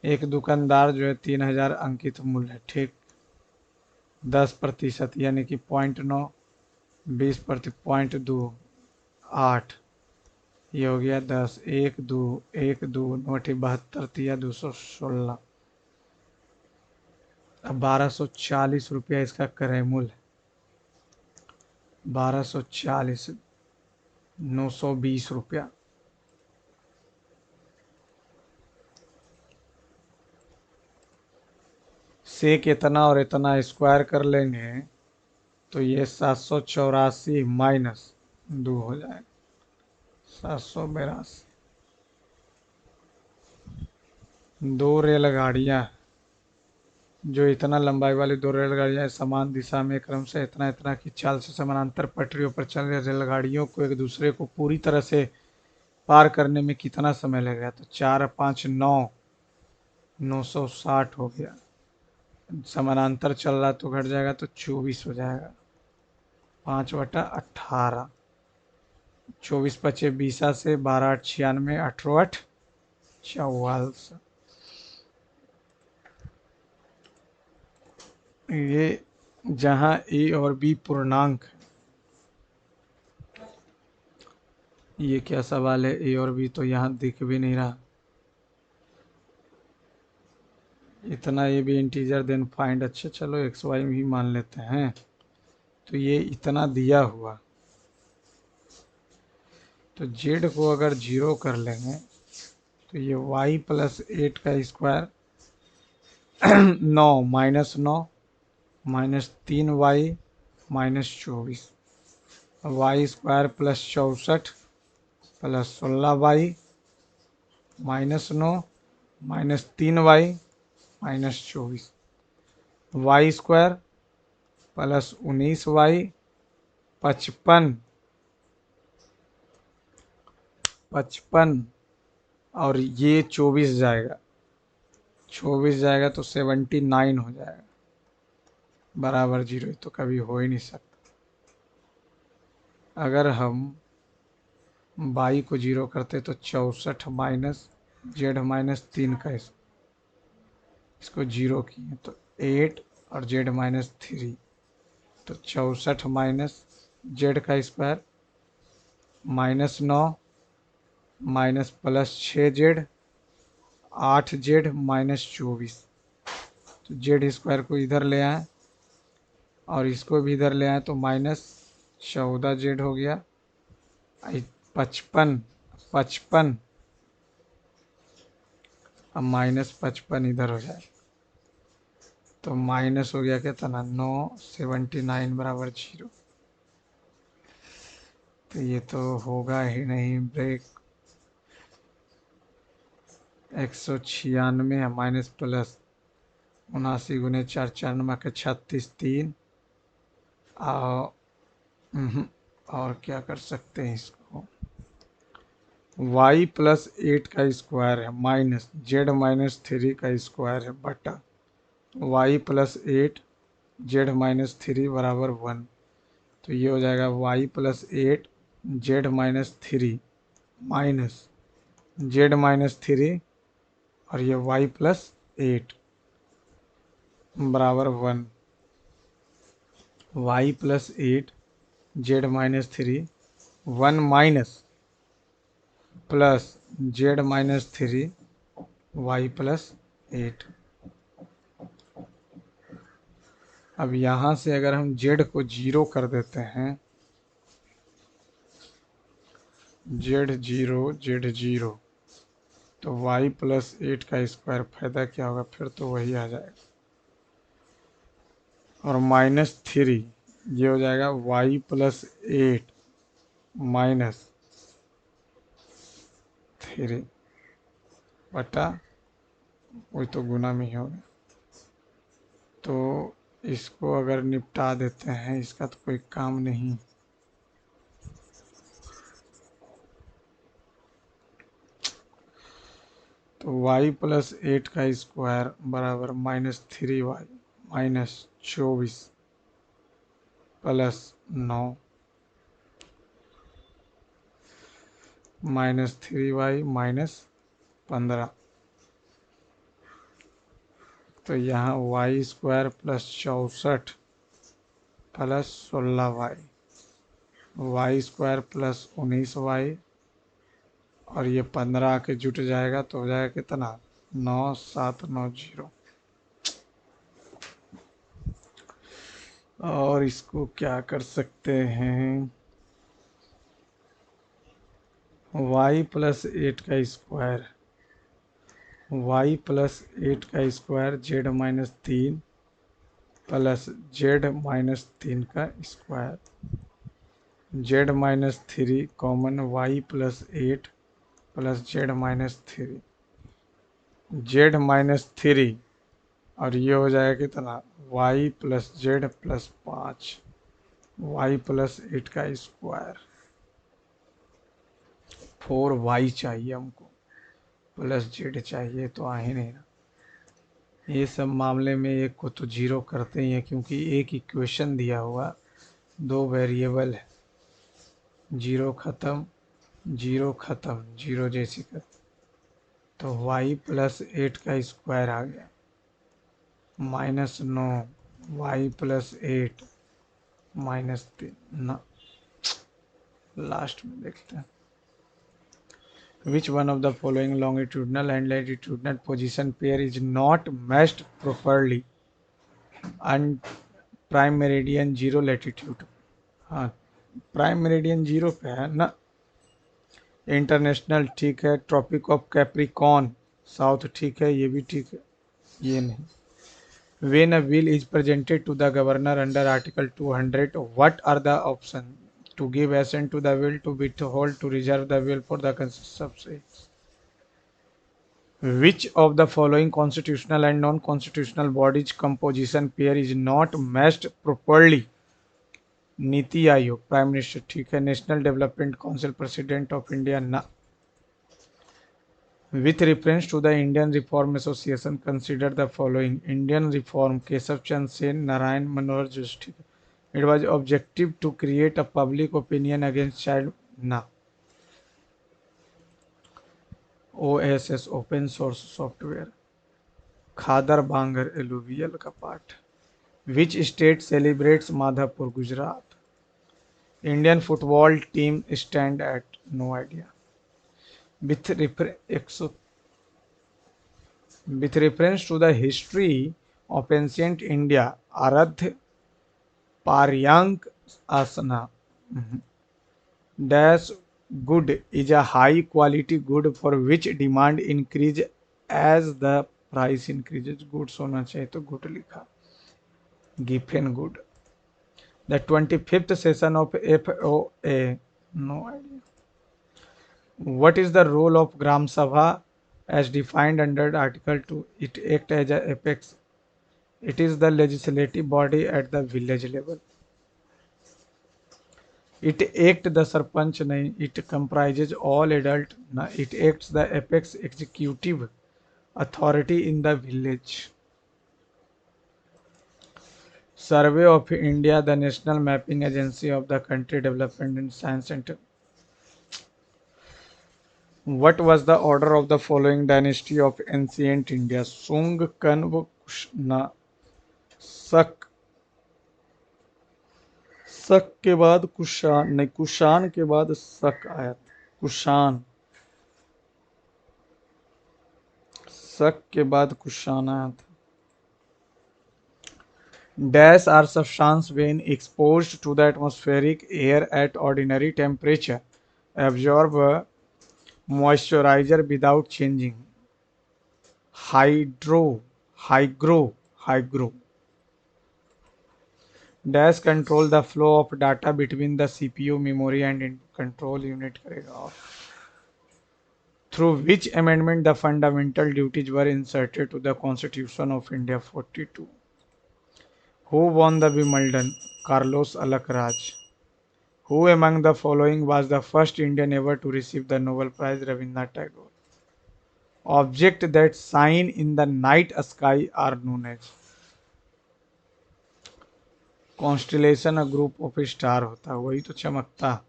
S1: एक दुकानदार जो है 3000 अंकित मूल्य है, ठीक। 10% यानी कि 0.9, 20% 0.2, 8, ये हो गया 10। 1 2 1 2 नोटी 72 तिया 216। अब 1240 रुपया इसका क्रय मूल्य। 1240, 920 रुपया। सेक इतना और इतना स्क्वायर कर लेंगे, तो ये 784 माइनस 2 हो जाएगा, 782। दो रेलगाड़ियाँ, जो इतना लंबाई वाली दो रेलगाड़ियाँ समान दिशा में क्रम से इतना इतना की चाल से समानांतर पटरियों पर चल रही रेलगाड़ियों को एक दूसरे को पूरी तरह से पार करने में कितना समय लगेगा? तो 4 5 9, 960 हो गया। समानांतर चल रहा तो घट जाएगा, तो 24 हो जाएगा। 5/18। 24 पचे 20 से 12 8 96, 8 8 44। ये जहाँ ए और बी पूर्णांक, ये क्या सवाल है? ए और बी तो यहाँ दिख भी नहीं रहा। इतना ये भी इंटीजर देन फाइंड, अच्छा चलो एक्स वाई भी मान लेते हैं। तो ये इतना दिया हुआ, तो जेड को अगर 0 कर लेंगे, तो ये y प्लस 8 का square 9 minus 9 minus 3y minus 24, y square plus 64 plus 16y minus 9 minus 3y minus 24, y square plus 19y 55 55, और ये 24 जाएगा, 24 जाएगा तो 79 हो जाएगा, बराबर 0। तो कभी हो ही नहीं सकता। अगर हम बाई को 0 करते तो 64 माइनस जेड माइनस 3 का इसको 0 किए तो 8 और जेड माइनस 3 तो 64 माइनस जेड का square -9 minus plus 6 Z 8 Z -24। तो जेड स्क्वायर को इधर ले आए और इसको भी इधर ले आए तो -14 जेड हो गया। 55 55 अब -55 इधर हो जाए तो माइनस हो गया कितना 9 79 बराबर 0। तो ये तो होगा ही नहीं ब्रेक। 196 माइनस प्लस 79 गुने 4 4 36 3 और और क्या कर सकते हैं इसको y प्लस 8 का स्क्वायर है माइनस जेड माइनस 3 का स्क्वायर है बटा y प्लस 8 जेड माइनस 3 बराबर 1। तो ये हो जाएगा y plus 8 Z minus 3 minus Z minus 3 और ये y प्लस 8 बराबर 1। y plus 8 Z minus 3 1 minus plus Z minus 3 y plus 8। अब यहाँ से अगर हम z को 0 कर देते हैं z0 तो y प्लस 8 का स्क्वायर फायदा क्या होगा फिर तो वही आ जाएगा और -3 ये हो जाएगा y प्लस 8 माइनस 3 बटा वही तो गुना में ही होगा। तो इसको अगर निपटा देते हैं इसका तो कोई काम नहीं। तो y प्लस 8 का स्क्वायर बराबर -3y -24 प्लस 9 -3y -15। तो यहाँ y square plus 64 plus 16y y square plus 19y और ये 15 आके जुट जाएगा तो हो जाएगा कितना 9790। और इसको क्या कर सकते हैं y प्लस 8 का स्क्वायर y प्लस 8 का square Z minus 3 plus Z minus 3 का square Z minus 3 common y plus 8 plus Z minus 3 Z minus 3 और ये हो जाएगा कितना y plus Z plus 5 y plus 8 का स्क्वायर 4y चाहिए हमको प्लस जेड चाहिए तो आ ही नहीं रहा। ये सब मामले में एक को तो 0 करते ही हैं क्योंकि एक इक्वेशन दिया हुआ 2 वेरिएबल है 0 ख़त्म 0 ख़त्म 0 जैसी कर तो y प्लस 8 का स्क्वायर आ गया -9 y प्लस 8 -3 ना लास्ट में देखते हैं which one of the following longitudinal and latitudinal position pair is not matched properly and prime meridian 0 latitude। हाँ प्राइम मेरिडियन 0 पे है ना। इंटरनेशनल ठीक है ट्रॉपिक ऑफ कैप्रिकॉन साउथ ठीक है ये भी ठीक है ये नहीं। When a bill is presented to the governor under article 200 what are the option to give assent to the bill to withhold to reserve the will for the constituency। Which of the following constitutional and non-constitutional bodies composition pair is not matched properly? NITI Aayog prime minister ठीक है national development council president of India ना। With reference to the Indian reform association consider the following Indian reform Keshav Chandra Sen Narayan Manohar Joshi ठीक है। It was objective to create a public opinion against child ना। OSS open source software. Khadar Bangar alluvial का पार्ट। Which state celebrates Madhapur Gujarat. Indian football team stand at no idea. With refer with reference to the history of ancient India, Aradh Paryank Asana dash good is a high quality good for which demand increase as the price increases. Goods होना चाहिए तो good लिखा। Giffen good. The 25th session of FOA. No idea. What is the role of Gram Sabha as defined under Article 2? It acts as a apex. It is the legislative body at the village level. It acts the sarpanch nahi. It comprises all adult. Na. It acts the apex executive authority in the village. Survey of India, the national mapping agency of the country development and science center. What was the order of the following dynasty of ancient India? Sung, Kanv, Kushna, Sak। शक के बाद कुषाण नहीं, कुषाण के बाद शक आया था। कुषाण, शक के बाद कुषाण आया था। Dash are substances when exposed to the atmospheric air at ordinary temperature absorb moisturizer without changing. Hygro. Dash control the flow of data between the CPU memory and control unit करेगा। Through which amendment the fundamental duties were inserted to the Constitution of India 42. Who won the Wimbledon? Carlos Alcaraz. Who among the following was the first Indian ever to receive the Nobel Prize? Rabindranath Tagore. Objects that shine in the night sky are known as constellation, a group of star होता है, वही तो चमकता।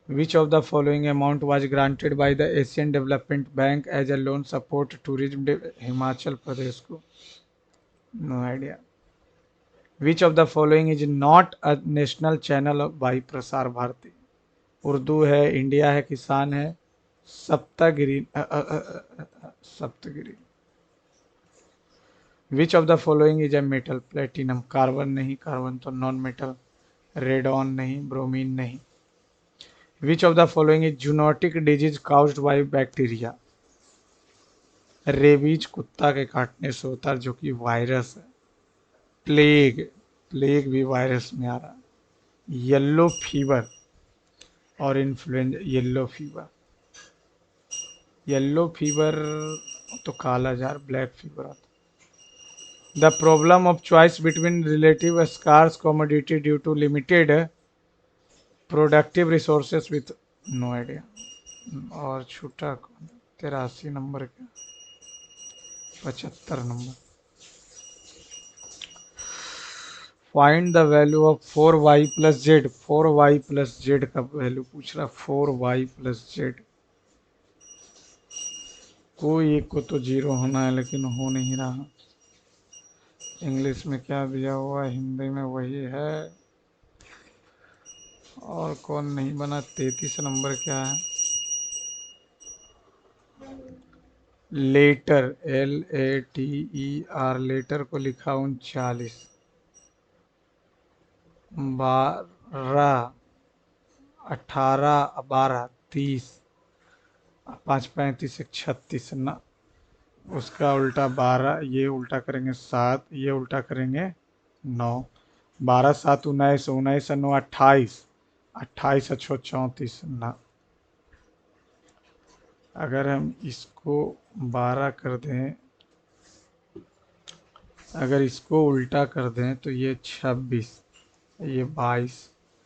S1: Which of the following amount was granted by the Asian Development Bank as a loan support tourism? Himachal Pradesh को। No idea. Which of the following is not a national channel by Prasar Bharati? Urdu है, India है, किसान है, Saptagiri Saptagiri. Which of the following is a metal? Platinum. Carbon नहीं, carbon तो non metal. Radon नहीं, bromine नहीं। Which of the following is zoonotic disease caused by bacteria? Rabies कुत्ता के काटने से होता है, जो कि वायरस है। प्लेग, प्लेग भी वायरस में आ रहा है। येलो फीवर और इन्फ्लुएंजा। येलो फीवर तो काला जार, ब्लैक फीवर आता। The problem of choice between relative scarce commodity due to limited productive resources with. No idea. और छूटा कौन? 83 नंबर का, 75 number. Find the value of 4y plus Z. 4y plus Z का value पूछ रहा। 4y plus Z, कोई एक को तो जीरो होना है, लेकिन हो नहीं रहा। इंग्लिश में क्या दिया हुआ है, हिंदी में वही है। और कौन नहीं बना? 33 नंबर क्या है? लेटर, LATER, लेटर को लिखा 39। 12, 18, 12, 30, 5, 35, 36 ना। उसका उल्टा 12, ये उल्टा करेंगे 7, ये उल्टा करेंगे 9। 12 7 19, 19 9 28, 28 अच्छो 34 ना। अगर हम इसको 12 कर दें, अगर इसको उल्टा कर दें तो ये 26, ये 22,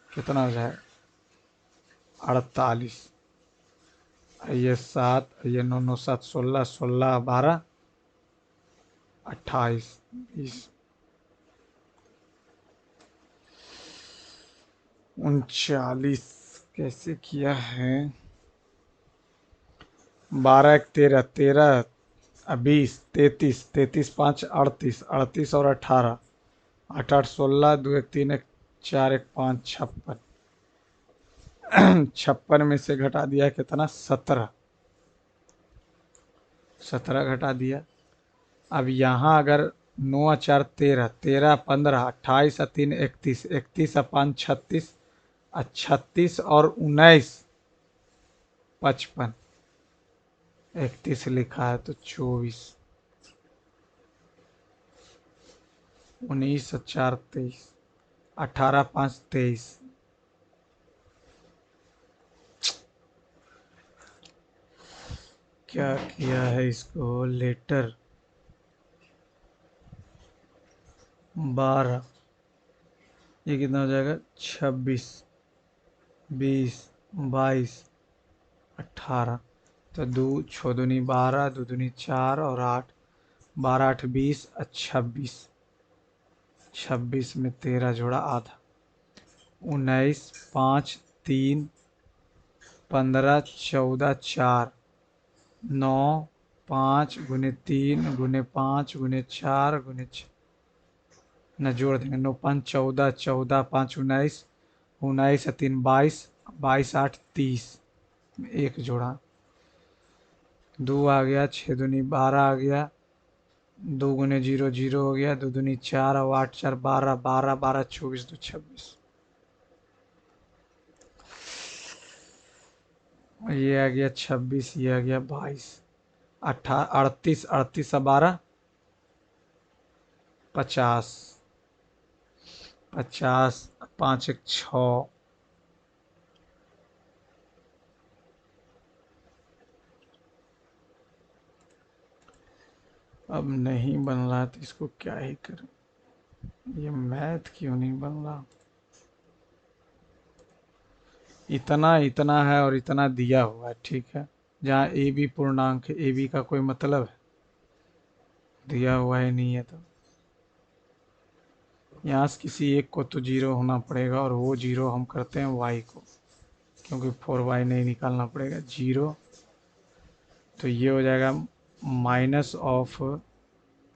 S1: कितना हो जाए? 48, ये 7, ये 9 9 7 16, 16 12 28 20 39। कैसे किया है? बारह एक तेरह, तेरह 20, 33, 33 5 38, 38 और 18, 8 8 16, 2 1 3 1 4 1 5 56। 56 में से घटा दिया कितना? 17। 17 घटा दिया। अब यहाँ अगर 9 4 13, 13 15, 28 3 31, 31 5 36, 36 और 19 55। 31 लिखा है तो 24, 19 4 23, 18 5 23। क्या किया है इसको? लेटर 12, ये कितना हो जाएगा? 26, 20, 22, 18। तो दो छो दूनी 12, दो दूनी 4 और 8, 12 8 20, 26। 26 में 13 जोड़ा आधा, 19 5 3 15, 14 4, 9 5 गुने 3 गुने 5 गुने 4 गुने 6, न जोड़ देंगे। 9 5 14, 14 5 19, 19 3 22, 22 8 30, एक जोड़ा। दो आ गया, 6 दूनी 12 आ गया, 2 गुने 0 0 हो गया, 2 दूनी 4 और 8 4 12, 12 12 24 2 26। ये आ गया 26, ये आ गया 22, 38, 38 और 12, 50, 50, 5 1 6। अब नहीं बन रहा तो इसको क्या ही करूं? ये मैथ क्यों नहीं बन रहा? इतना इतना है और इतना दिया हुआ है, ठीक है। जहाँ ए बी पूर्णांक है, ए बी का कोई मतलब है? दिया हुआ ही नहीं है तो यहाँ से किसी एक को तो जीरो होना पड़ेगा, और वो जीरो हम करते हैं वाई को, क्योंकि 4y नहीं निकालना पड़ेगा जीरो। तो ये हो जाएगा माइनस ऑफ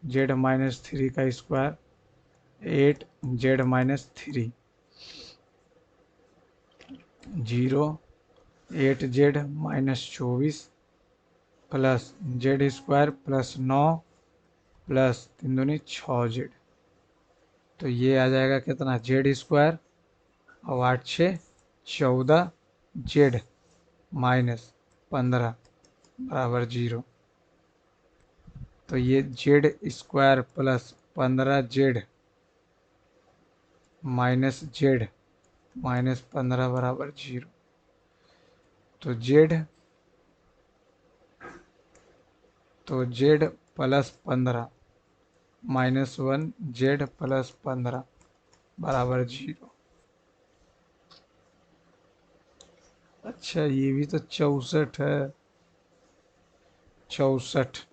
S1: z-3 का square, 8z-3, 0, 8z-24 plus Z square plus 9 plus 3 दूनी 6z। तो ये आ जाएगा कितना? जेड स्क्वायर और 8 6 14, जेड माइनस 15 बराबर 0। तो ये Z square plus 15z minus Z minus 15 बराबर 0। तो जेड प्लस 15 -1, जेड प्लस 15 बराबर 0। अच्छा, ये भी तो 64 है। 64,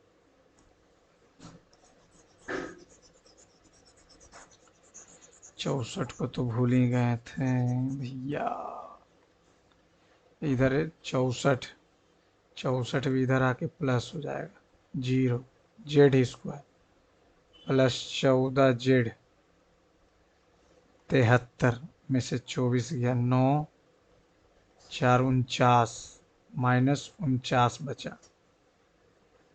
S1: 64 को तो भूल ही गए थे भैया। इधर 64, 64 भी इधर आके प्लस हो जाएगा 0, जेड स्क्वायर प्लस 14z, 73 में से 24 गया, 9 4 49 -49 बचा।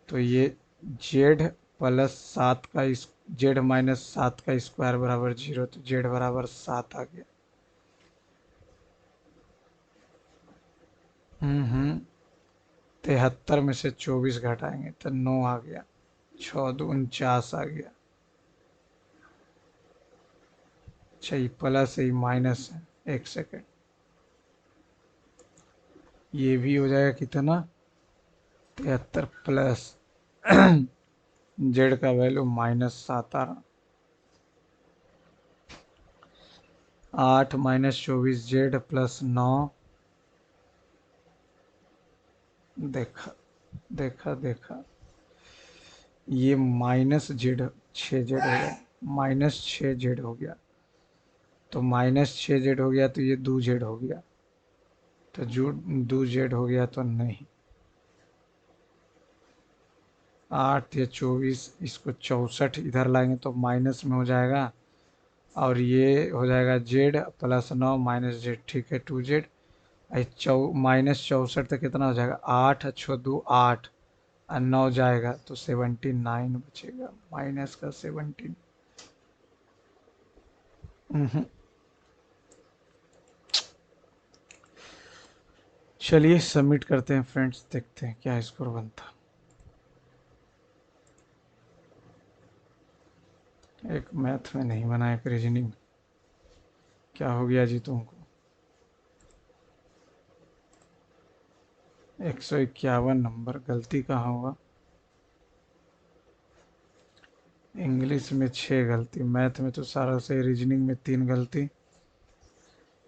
S1: तो ये जेड प्लस 7 का जेड माइनस 7 का स्क्वायर बराबर 0, तो जेड बराबर 7 आ गया। 73 में से 24 घटाएंगे तो 9 आ गया, 6 2 49 आ गया। अच्छा, ये प्लस है, ये माइनस है, एक सेकेंड। ये भी हो जाएगा कितना? 73 प्लस जेड का वैल्यू -7 आ रहा, 8 -24 जेड प्लस 9। देखा देखा देखा, ये -6 जेड हो गया, -6 जेड हो गया। तो -6 जेड हो गया तो ये 2 जेड हो गया, तो जो 2 जेड हो गया तो नहीं। 8 या 24, इसको 64 इधर लाएंगे तो माइनस में हो जाएगा, और ये हो जाएगा जेड प्लस 9 माइनस जेड, ठीक है 2 जेड। माइनस 64 तो कितना हो जाएगा, 8 × 2 8, और 9 जाएगा तो 79 बचेगा, माइनस का 17। चलिए सबमिट करते हैं फ्रेंड्स, देखते हैं क्या स्कोर बनता। एक मैथ में नहीं बना, एक रीजनिंग। क्या हो गया जी तुमको? 151 नंबर, गलती कहाँ होगा? इंग्लिश में 6 गलती, मैथ में तो सारा सही, रीजनिंग में 3 गलती,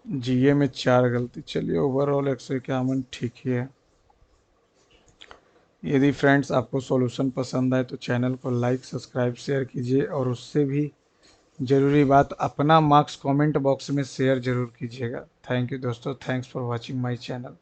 S1: जीए में 4 गलती। चलिए ओवरऑल 151 ठीक ही है। यदि फ्रेंड्स आपको सॉल्यूशन पसंद आए तो चैनल को लाइक सब्सक्राइब शेयर कीजिए, और उससे भी ज़रूरी बात, अपना मार्क्स कमेंट बॉक्स में शेयर ज़रूर कीजिएगा। थैंक यू दोस्तों, thanks for watching my channel.